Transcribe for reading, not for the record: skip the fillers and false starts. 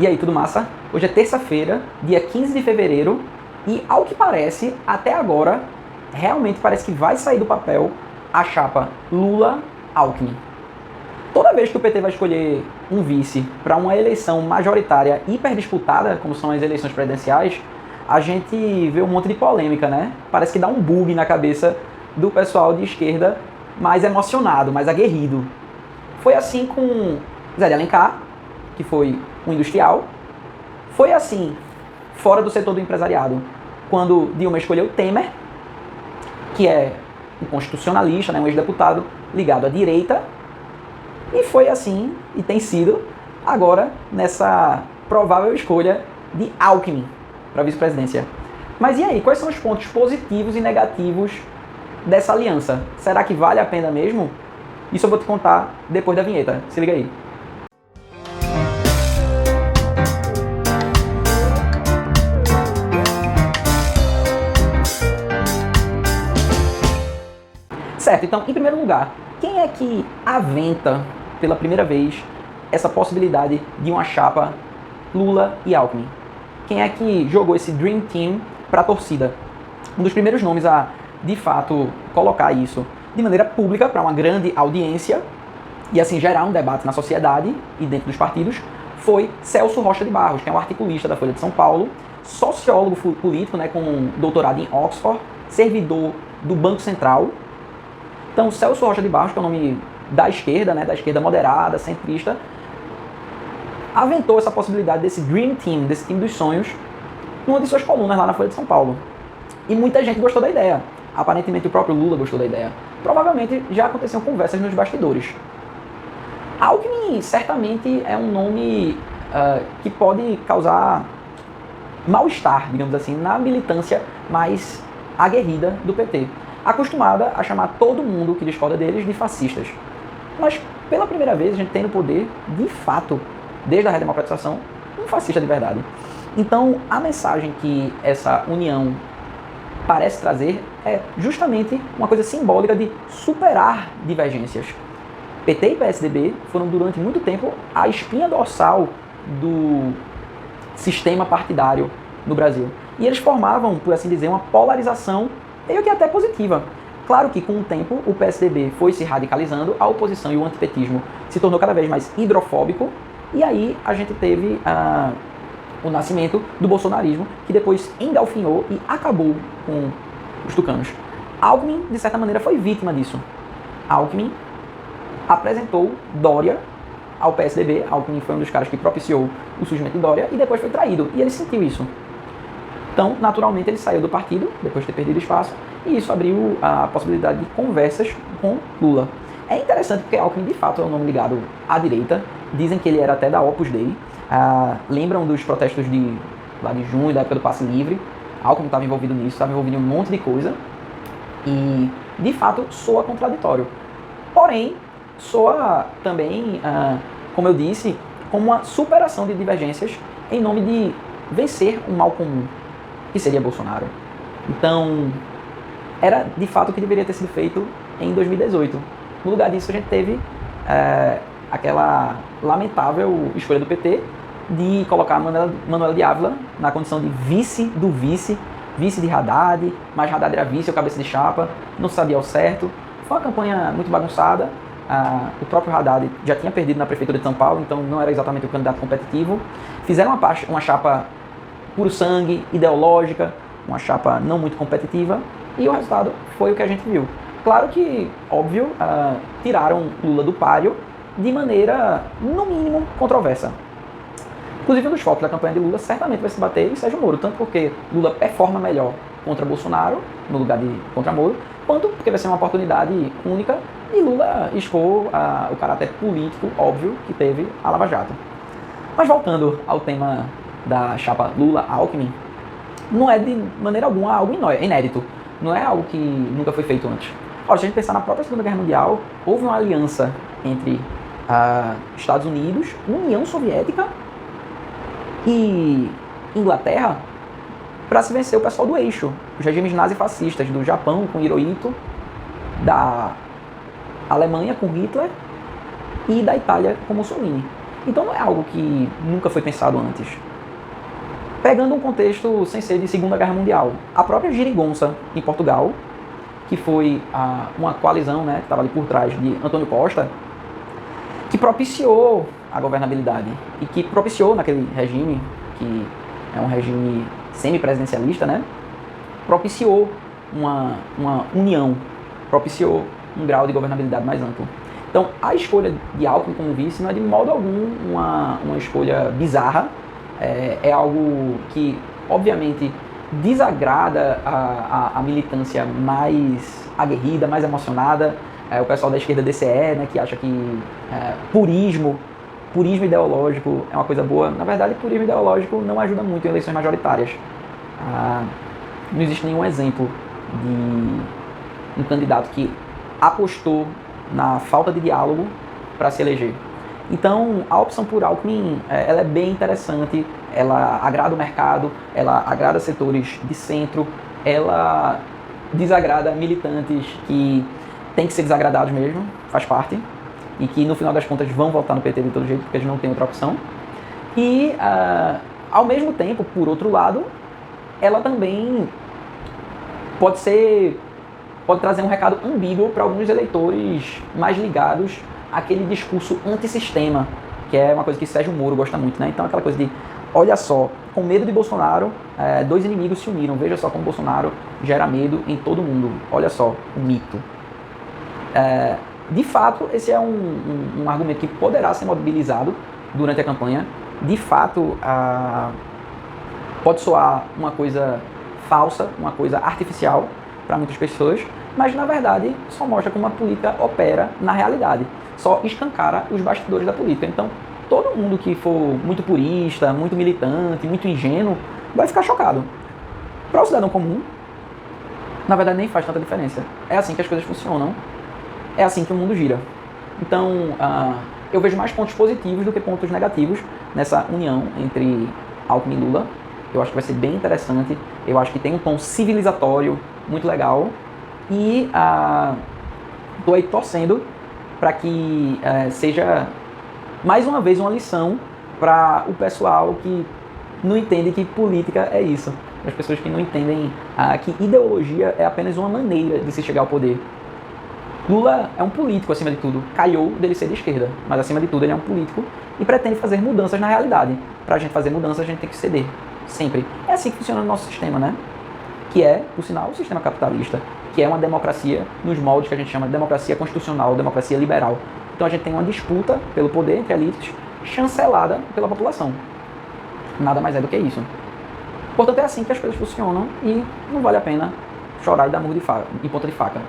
E aí, tudo massa? Hoje é terça-feira, dia 15 de fevereiro, e ao que parece, até agora, realmente parece que vai sair do papel a chapa Lula-Alckmin. Toda vez que o PT vai escolher um vice para uma eleição majoritária hiperdisputada, como são as eleições presidenciais, a gente vê um monte de polêmica, né? Parece que dá um bug na cabeça do pessoal de esquerda mais emocionado, mais aguerrido. Foi assim com Zé de Alencar, que foi um industrial. Foi assim, fora do setor do empresariado, quando Dilma escolheu Temer, que é um constitucionalista, né, um ex-deputado ligado à direita. E foi assim, e tem sido, agora, nessa provável escolha de Alckmin para a vice-presidência. Mas e aí, quais são os pontos positivos e negativos dessa aliança? Será que vale a pena mesmo? Isso eu vou te contar depois da vinheta. Se liga aí. Certo, então, em primeiro lugar, quem é que aventa pela primeira vez essa possibilidade de uma chapa Lula e Alckmin? Quem é que jogou esse Dream Team para a torcida? Um dos primeiros nomes a, de fato, colocar isso de maneira pública para uma grande audiência e assim gerar um debate na sociedade e dentro dos partidos foi Celso Rocha de Barros, que é um articulista da Folha de São Paulo, sociólogo político, né, com doutorado em Oxford, servidor do Banco Central. Então, Celso Rocha de Barros, que é o nome da esquerda, né, da esquerda moderada, centrista, aventou essa possibilidade desse Dream Team, desse time dos sonhos, numa de suas colunas lá na Folha de São Paulo. E muita gente gostou da ideia. Aparentemente, o próprio Lula gostou da ideia. Provavelmente, já aconteciam conversas nos bastidores. Alckmin, certamente, é um nome que pode causar mal-estar, digamos assim, na militância mais aguerrida do PT, acostumada a chamar todo mundo que discorda deles de fascistas. Mas, pela primeira vez, a gente tem no poder, de fato, desde a redemocratização, um fascista de verdade. Então, a mensagem que essa união parece trazer é justamente uma coisa simbólica de superar divergências. PT e PSDB foram, durante muito tempo, a espinha dorsal do sistema partidário no Brasil. E eles formavam, por assim dizer, uma polarização meio que até positiva. Claro que com o tempo o PSDB foi se radicalizando, a oposição e o antipetismo se tornou cada vez mais hidrofóbico, e aí a gente teve o nascimento do bolsonarismo, que depois engalfinhou e acabou com os tucanos. Alckmin, de certa maneira, foi vítima disso. Alckmin apresentou Dória ao PSDB, Alckmin foi um dos caras que propiciou o surgimento de Dória, e depois foi traído, e ele sentiu isso. Então, naturalmente, ele saiu do partido, depois de ter perdido espaço, e isso abriu a possibilidade de conversas com Lula. É interessante porque Alckmin, de fato, é um nome ligado à direita. Dizem que ele era até da Opus Dei. Lembram dos protestos lá de junho, da época do Passe Livre. Alckmin estava envolvido nisso, estava envolvido em um monte de coisa. E, de fato, soa contraditório. Porém, soa também, como eu disse, como uma superação de divergências em nome de vencer um mal comum, que seria Bolsonaro. Então, era de fato o que deveria ter sido feito em 2018. No lugar disso, a gente teve aquela lamentável escolha do PT de colocar Manuel de Ávila na condição de vice do vice de Haddad, mas Haddad era vice, ou cabeça de chapa, não sabia ao certo. Foi uma campanha muito bagunçada. O próprio Haddad já tinha perdido na prefeitura de São Paulo, então não era exatamente o candidato competitivo. Fizeram uma chapa puro sangue, ideológica, uma chapa não muito competitiva, e o resultado foi o que a gente viu. Claro que, óbvio, tiraram Lula do páreo de maneira, no mínimo, controversa. Inclusive, um dos focos da campanha de Lula certamente vai se bater em Sérgio Moro, tanto porque Lula performa melhor contra Bolsonaro, no lugar de contra Moro, quanto porque vai ser uma oportunidade única e Lula expor o caráter político, óbvio, que teve a Lava Jato. Mas voltando ao tema da chapa Lula-Alckmin, não é de maneira alguma algo inédito. Não é algo que nunca foi feito antes. Olha, se a gente pensar na própria Segunda Guerra Mundial, houve uma aliança entre Estados Unidos, União Soviética e Inglaterra para se vencer o pessoal do eixo, os regimes nazifascistas do Japão com Hirohito, da Alemanha com Hitler e da Itália com Mussolini. Então não é algo que nunca foi pensado antes. Pegando um contexto sem ser de Segunda Guerra Mundial, a própria Geringonça em Portugal, que foi uma coalizão, né, que estava ali por trás de Antônio Costa, que propiciou a governabilidade e que propiciou naquele regime, que é um regime semipresidencialista, né, propiciou uma união, propiciou um grau de governabilidade mais amplo. Então, a escolha de Alckmin como vice não é de modo algum uma escolha bizarra, é algo que, obviamente, desagrada a militância mais aguerrida, mais emocionada, o pessoal da esquerda DCE, né, que acha que purismo ideológico é uma coisa boa. Na verdade, purismo ideológico não ajuda muito em eleições majoritárias. Não existe nenhum exemplo de um candidato que apostou na falta de diálogo para se eleger. Então, a opção por Alckmin, ela é bem interessante, ela agrada o mercado, ela agrada setores de centro, ela desagrada militantes que têm que ser desagradados mesmo, faz parte, e que no final das contas vão votar no PT de todo jeito, porque eles não têm outra opção. E, ao mesmo tempo, por outro lado, ela também pode trazer um recado ambíguo para alguns eleitores mais ligados àquele discurso antissistema, que é uma coisa que Sérgio Moro gosta muito, né? Então aquela coisa de, olha só, com medo de Bolsonaro, dois inimigos se uniram, veja só como Bolsonaro gera medo em todo mundo, olha só, o mito. De fato, esse é um argumento que poderá ser mobilizado durante a campanha. De fato, pode soar uma coisa falsa, uma coisa artificial para muitas pessoas, mas na verdade só mostra como a política opera na realidade, só escancara os bastidores da política. Então, todo mundo que for muito purista, muito militante, muito ingênuo, vai ficar chocado. Para o cidadão comum, na verdade nem faz tanta diferença. É assim que as coisas funcionam, é assim que o mundo gira. Então, eu vejo mais pontos positivos do que pontos negativos nessa união entre Alckmin e Lula. Eu acho que vai ser bem interessante, eu acho que tem um tom civilizatório muito legal e estou aí torcendo para que seja mais uma vez uma lição para o pessoal que não entende que política é isso, as pessoas que não entendem que ideologia é apenas uma maneira de se chegar ao poder. Lula é um político acima de tudo, calhou dele ser de esquerda, mas acima de tudo ele é um político e pretende fazer mudanças na realidade. Para a gente fazer mudanças a gente tem que ceder, sempre. É assim que funciona o nosso sistema, né? Que é, por sinal, o sistema capitalista, que é uma democracia nos moldes que a gente chama de democracia constitucional, democracia liberal. Então a gente tem uma disputa pelo poder entre elites, chancelada pela população. Nada mais é do que isso. Portanto, é assim que as coisas funcionam e não vale a pena chorar e dar murro em ponta de faca.